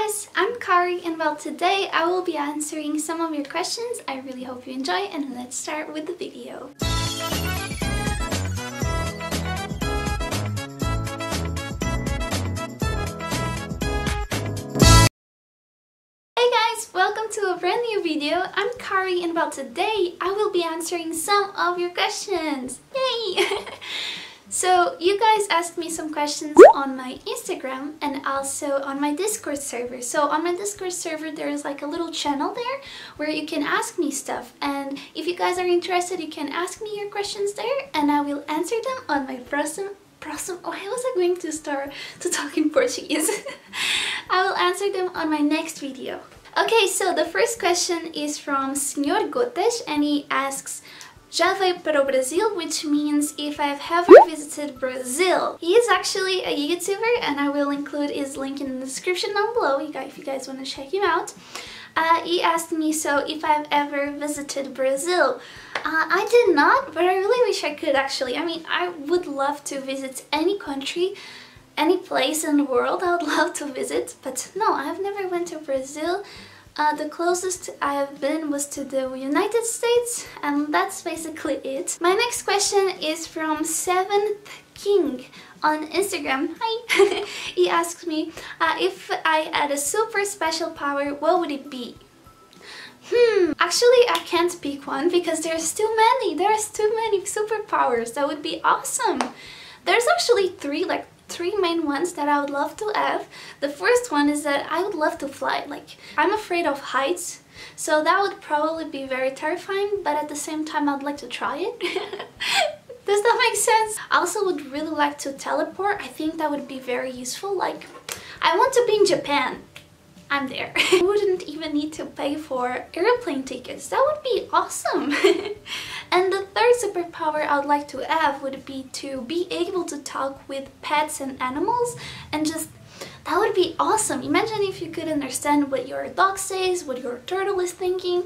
guys, I'm Kari and well today I will be answering some of your questions. I really hope you enjoy and let's start with the video. Hey guys, welcome to a brand new video. I'm Kari and well today I will be answering some of your questions. Yay! So you guys asked me some questions on my Instagram and also on my Discord server. So on my Discord server there is like a little channel there where you can ask me stuff, and if you guys are interested you can ask me your questions there and I will answer them on my why was I going to start to talk in Portuguese? I will answer them on my next video. Okay, so the first question is from Sr. Gotes and he asks, Já veio para o Brasil, which means if I've ever visited Brazil. He is actually a YouTuber and I will include his link in the description down below if you guys want to check him out. He asked me so if I've ever visited Brazil. I did not, but I really wish I could actually. I mean, I would love to visit any country, any place in the world I would love to visit, but no, I've never went to Brazil. The closest I have been was to the United States, and that's basically it. My next question is from 7th King on Instagram. Hi! He asks me, if I had a super special power, what would it be? Actually I can't pick one because there's too many. There's too many superpowers. That would be awesome. There's actually three main ones that I would love to have. The first one is that I would love to fly. Like, I'm afraid of heights, so that would probably be very terrifying, but at the same time I'd like to try it. Does that make sense? I also would really like to teleport. I think that would be very useful. Like, I want to be in Japan. I'm there. I wouldn't even need to pay for airplane tickets. That would be awesome. And the third superpower I would like to have would be to be able to talk with pets and animals, and just, that would be awesome. Imagine if you could understand what your dog says, what your turtle is thinking.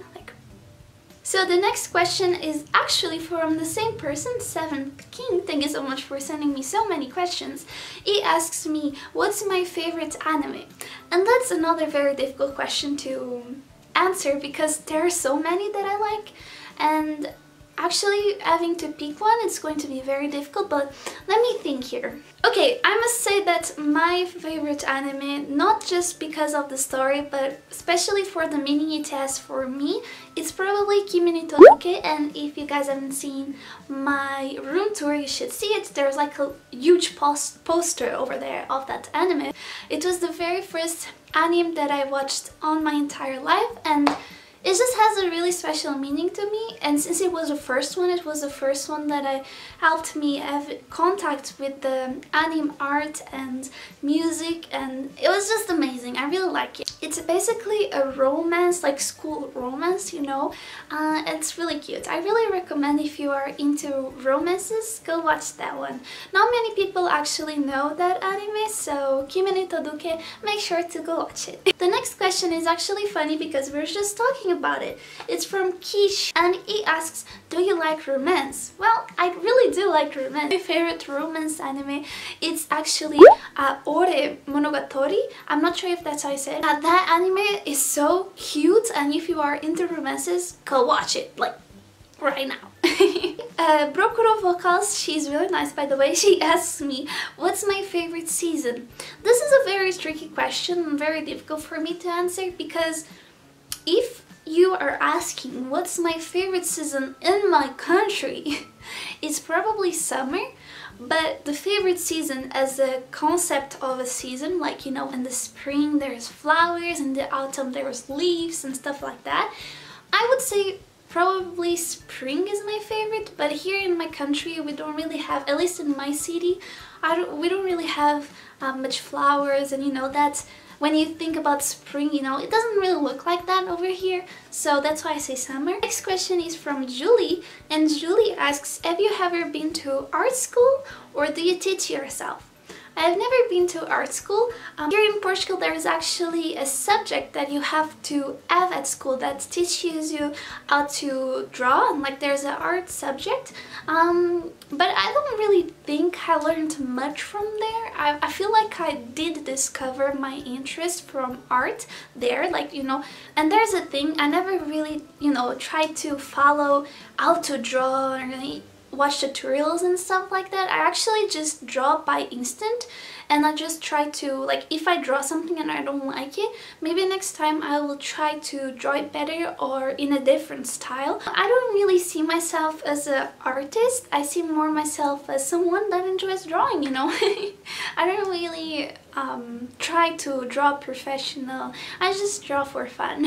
So the next question is actually from the same person, 7th King. Thank you so much for sending me so many questions. He asks me, what's my favorite anime? And that's another very difficult question to answer because there are so many that I like, and actually having to pick one, it's going to be very difficult, but let me think here. Okay, I must say that my favorite anime, not just because of the story, but especially for the meaning it has for me, it's probably Kimi todoke. And if you guys haven't seen my room tour, you should see it. There's like a huge poster over there of that anime. It was the very first anime that I watched on my entire life, and it just has a really special meaning to me, and since it was the first one, it was the first one that helped me have contact with the anime art and music, and it was just amazing. I really like it. It's basically a romance, like school romance, you know. It's really cute. I really recommend if you are into romances, go watch that one. Not many people actually know that anime, so Kimi ni todoke, make sure to go watch it. The next question is actually funny because we're just talking about it. It's from Kish and he asks, do you like romance? Well, I really do like romance. My favorite romance anime, it's actually Ore Monogatari. I'm not sure if that's how I say it. That anime is so cute, and if you are into romances, go watch it, like right now. Brokuro Vocals, she's really nice by the way, she asks me, what's my favorite season? This is a very tricky question and very difficult for me to answer, because if you are asking what's my favorite season in my country, it's probably summer. But the favorite season as a concept of a season, like, you know, in the spring there's flowers, in the autumn there's leaves and stuff like that, I would say probably spring is my favorite. But here in my country we don't really have, at least in my city, we don't really have much flowers, and you know, that's when you think about spring, you know, it doesn't really look like that over here, so that's why I say summer. Next question is from Julie, and Julie asks, have you ever been to art school or do you teach yourself? I've never been to art school. Here in Portugal there is actually a subject that you have to have at school that teaches you how to draw, and like there's an art subject. But I don't really think I learned much from there. I feel like I did discover my interest from art there, like, you know, and there's a thing, I never really, you know, tried to follow how to draw or watch tutorials and stuff like that. I actually just draw by instinct, and I just try to, like, if I draw something and I don't like it, maybe next time I will try to draw it better or in a different style. I don't really see myself as an artist. I see more myself as someone that enjoys drawing, you know. I don't really try to draw professional. I just draw for fun.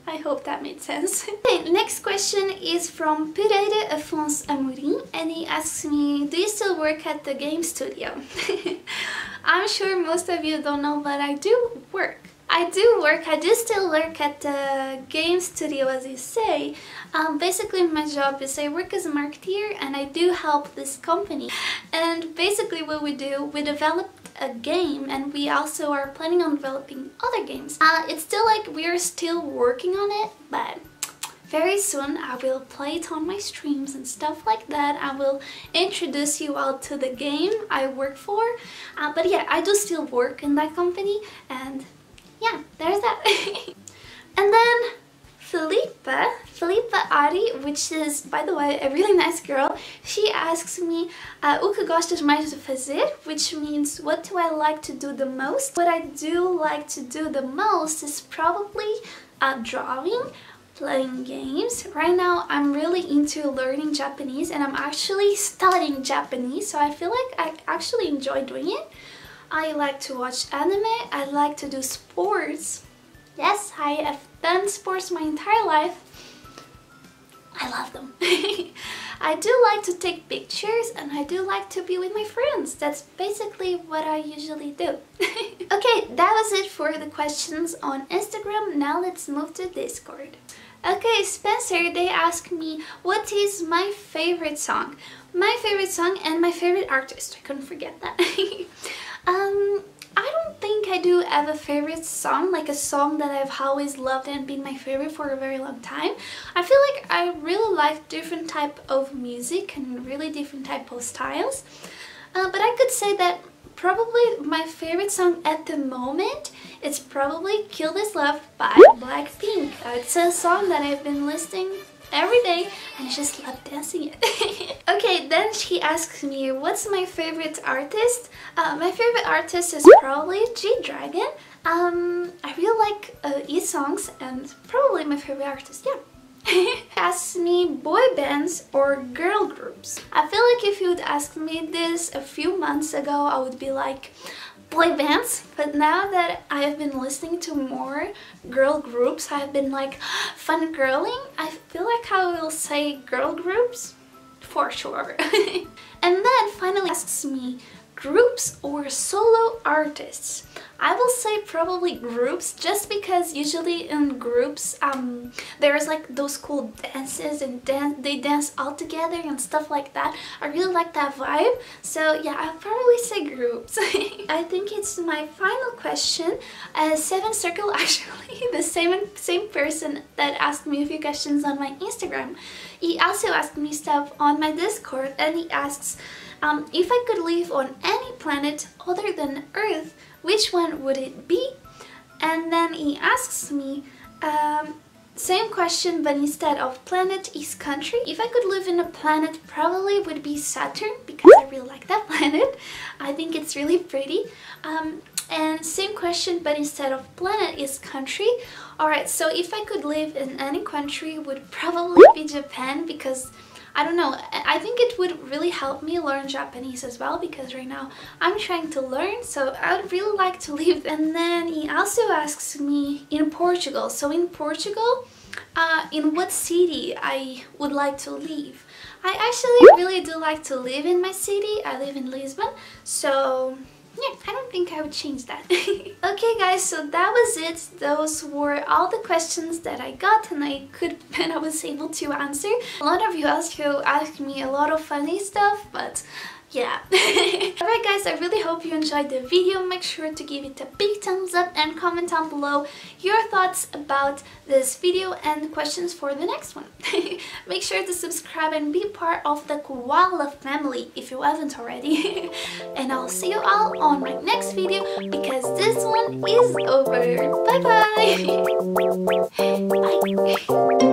I hope that made sense. Okay, next question is from Pereira Afonso Amorim, and he asks me, do you still work at the game studio? I'm sure most of you don't know, but I do work. I do still work at the game studio, as you say. Basically my job is I work as a marketeer and I do help this company. And basically what we do, we develop a game and we also are planning on developing other games. It's still like we're still working on it, but very soon I will play it on my streams and stuff like that. I will introduce you all to the game I work for. But yeah, I do still work in that company, and yeah, there's that. And then Filipa Ari, which is, by the way, a really nice girl, she asks me, o que gostas mais de fazer? Which means, what do I like to do the most? What I do like to do the most is probably drawing, playing games. Right now I'm really into learning Japanese and I'm actually studying Japanese, so I feel like I actually enjoy doing it. I like to watch anime, I like to do sports. Yes, I have done sports my entire life. I love them. I do like to take pictures and I do like to be with my friends. That's basically what I usually do. Okay, that was it for the questions on Instagram. Now let's move to Discord. Okay, Spencer, they asked me, what is my favorite song? My favorite song and my favorite artist. I couldn't forget that. I don't think I do have a favorite song, like a song that I've always loved and been my favorite for a very long time. I feel like I really like different type of music and really different type of styles. But I could say that probably my favorite song at the moment is probably Kill This Love by Blackpink. It's a song that I've been listening every day and I just love dancing it. Okay, then she asks me, what's my favorite artist? My favorite artist is probably G-Dragon. I really like his songs and probably my favorite artist, yeah. Asks me boy bands or girl groups. I feel like if you would ask me this a few months ago, I would be like, boy bands, but now that I have been listening to more girl groups, I've been like fangirling, I feel like I will say girl groups for sure. And then finally asks me, groups or solo artists? I will say probably groups, just because usually in groups there's like those cool dances and they dance all together and stuff like that. I really like that vibe, so yeah, I'll probably say groups. I think it's my final question. Seven Circle, actually the same person that asked me a few questions on my Instagram, he also asked me stuff on my Discord, and he asks, if I could live on any planet other than Earth, which one would it be? And then he asks me, same question, but instead of planet is country. If I could live in a planet, probably would be Saturn, because I really like that planet. I think it's really pretty. And same question, but instead of planet is country. Alright, so if I could live in any country, would probably be Japan, because I don't know, I think it would really help me learn Japanese as well, because right now I'm trying to learn, so I would really like to live. And then he also asks me in Portugal. So in Portugal, in what city I would like to live? I actually really do like to live in my city. I live in Lisbon, so yeah, I don't think I would change that. Okay guys, so that was it. Those were all the questions that I got and I was able to answer. A lot of you also asked me a lot of funny stuff, but yeah. Alright guys, I really hope you enjoyed the video. Make sure to give it a big thumbs up and comment down below your thoughts about this video and questions for the next one. Make sure to subscribe and be part of the koala family if you haven't already. And I'll see you all on my next video because this one is over. Bye bye! Bye!